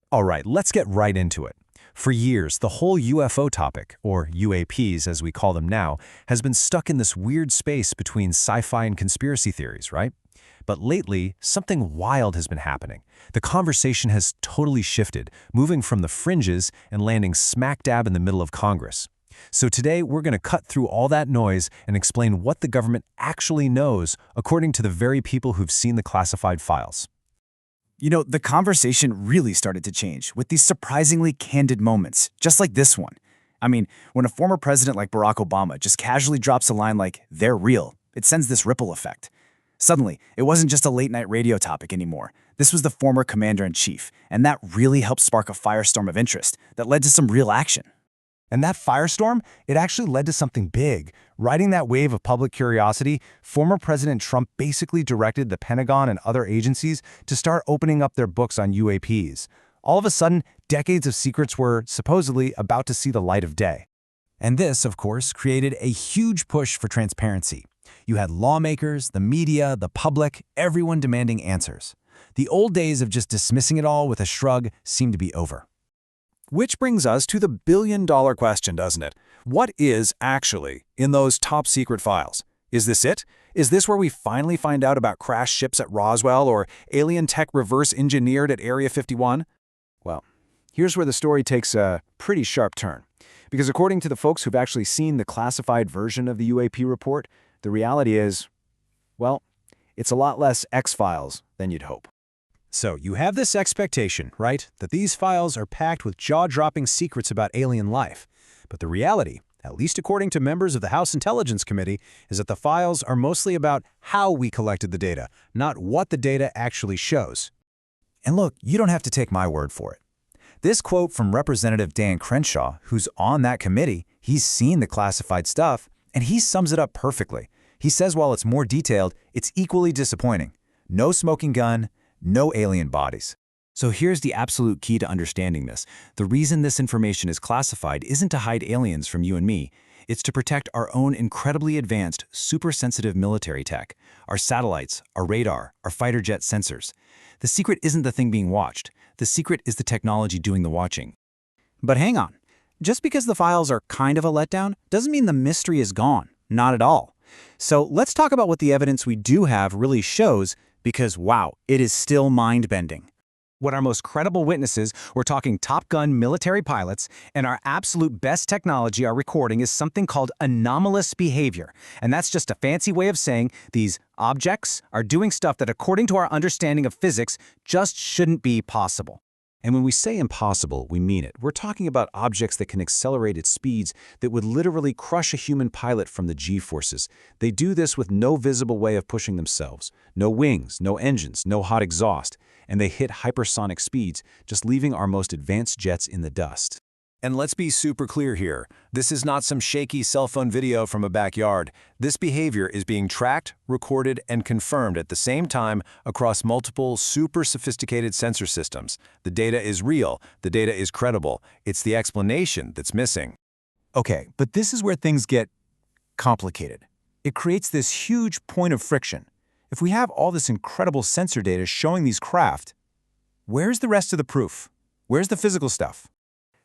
All right, let's get right into it. For years, the whole UFO topic, or UAPs as we call them now, has been stuck in this weird space between sci-fi and conspiracy theories, right? But lately, something wild has been happening. The conversation has totally shifted, moving from the fringes and landing smack dab in the middle of Congress. So today, we're going to cut through all that noise and explain what the government actually knows, according to the very people who've seen the classified files. You know, the conversation really started to change with these surprisingly candid moments, just like this one. I mean, when a former president like Barack Obama just casually drops a line like, "They're real," it sends this ripple effect. Suddenly, it wasn't just a late-night radio topic anymore. This was the former commander-in-chief, and that really helped spark a firestorm of interest that led to some real action. And that firestorm, it actually led to something big. Riding that wave of public curiosity, former President Trump basically directed the Pentagon and other agencies to start opening up their books on UAPs. All of a sudden, decades of secrets were supposedly about to see the light of day. And this, of course, created a huge push for transparency. You had lawmakers, the media, the public, everyone demanding answers. The old days of just dismissing it all with a shrug seemed to be over. Which brings us to the billion-dollar question, doesn't it? What is actually in those top-secret files? Is this it? Is this where we finally find out about crashed ships at Roswell or alien tech reverse-engineered at Area 51? Well, here's where the story takes a pretty sharp turn. Because according to the folks who've actually seen the classified version of the UAP report, the reality is, well, it's a lot less X-Files than you'd hope. So you have this expectation, right, that these files are packed with jaw-dropping secrets about alien life. But the reality, at least according to members of the House Intelligence Committee, is that the files are mostly about how we collected the data, not what the data actually shows. And look, you don't have to take my word for it. This quote from Representative Dan Crenshaw, who's on that committee, he's seen the classified stuff, and he sums it up perfectly. He says while it's more detailed, it's equally disappointing. No smoking gun, no alien bodies. So here's the absolute key to understanding this. The reason this information is classified isn't to hide aliens from you and me. It's to protect our own incredibly advanced, super-sensitive military tech, our satellites, our radar, our fighter jet sensors. The secret isn't the thing being watched. The secret is the technology doing the watching. But hang on. Just because the files are kind of a letdown doesn't mean the mystery is gone. Not at all. So let's talk about what the evidence we do have really shows, because wow, it is still mind-bending. What our most credible witnesses, we're talking Top Gun military pilots, and our absolute best technology are recording is something called anomalous behavior. And that's just a fancy way of saying these objects are doing stuff that, according to our understanding of physics, just shouldn't be possible. And when we say impossible, we mean it. We're talking about objects that can accelerate at speeds that would literally crush a human pilot from the G-forces. They do this with no visible way of pushing themselves. No wings, no engines, no hot exhaust. And they hit hypersonic speeds, just leaving our most advanced jets in the dust. And let's be super clear here. This is not some shaky cell phone video from a backyard. This behavior is being tracked, recorded, and confirmed at the same time across multiple super sophisticated sensor systems. The data is real. The data is credible. It's the explanation that's missing. Okay, but this is where things get complicated. It creates this huge point of friction. If we have all this incredible sensor data showing these craft, where's the rest of the proof? Where's the physical stuff?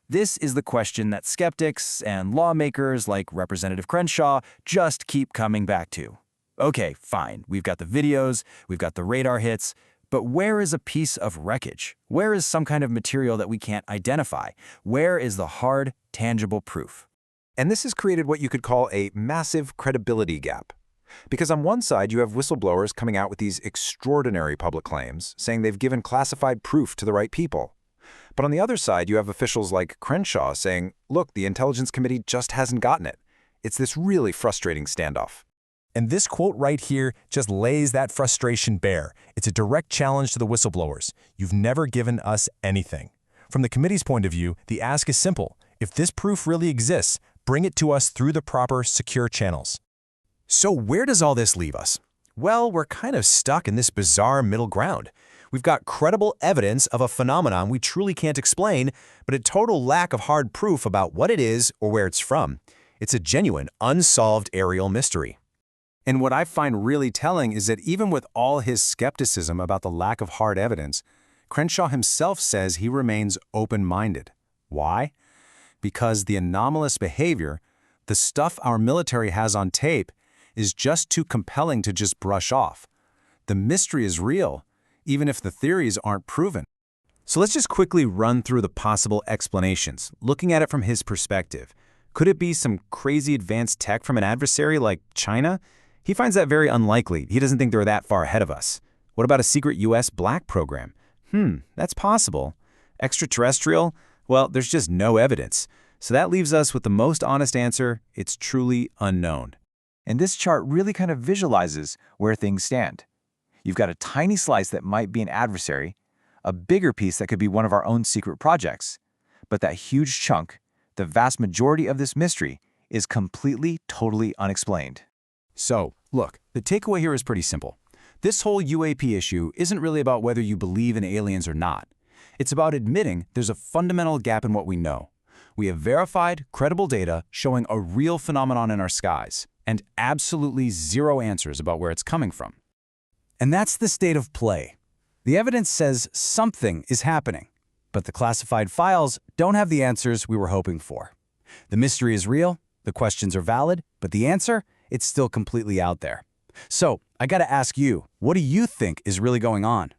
This is the question that skeptics and lawmakers like Representative Crenshaw just keep coming back to. Okay, fine, we've got the videos, we've got the radar hits, but where is a piece of wreckage? Where is some kind of material that we can't identify? Where is the hard, tangible proof? And this has created what you could call a massive credibility gap. Because on one side, you have whistleblowers coming out with these extraordinary public claims, saying they've given classified proof to the right people. But on the other side, you have officials like Crenshaw saying, look, the Intelligence Committee just hasn't gotten it. It's this really frustrating standoff. And this quote right here just lays that frustration bare. It's a direct challenge to the whistleblowers. You've never given us anything. From the committee's point of view, the ask is simple. If this proof really exists, bring it to us through the proper, secure channels. So where does all this leave us? Well, we're kind of stuck in this bizarre middle ground. We've got credible evidence of a phenomenon we truly can't explain, but a total lack of hard proof about what it is or where it's from. It's a genuine, unsolved aerial mystery. And what I find really telling is that even with all his skepticism about the lack of hard evidence, Crenshaw himself says he remains open-minded. Why? Because the anomalous behavior, the stuff our military has on tape, is just too compelling to just brush off. The mystery is real, even if the theories aren't proven. So let's just quickly run through the possible explanations, looking at it from his perspective. Could it be some crazy advanced tech from an adversary like China? He finds that very unlikely. He doesn't think they're that far ahead of us. What about a secret U.S. black program? That's possible. Extraterrestrial? Well, there's just no evidence. So that leaves us with the most honest answer: it's truly unknown. And this chart really kind of visualizes where things stand. You've got a tiny slice that might be an adversary, a bigger piece that could be one of our own secret projects. But that huge chunk, the vast majority of this mystery, is completely, totally unexplained. So, look, the takeaway here is pretty simple. This whole UAP issue isn't really about whether you believe in aliens or not. It's about admitting there's a fundamental gap in what we know. We have verified, credible data showing a real phenomenon in our skies, and absolutely zero answers about where it's coming from. And that's the state of play. The evidence says something is happening, but the classified files don't have the answers we were hoping for. The mystery is real, the questions are valid, but the answer, it's still completely out there. So, I gotta ask you, what do you think is really going on?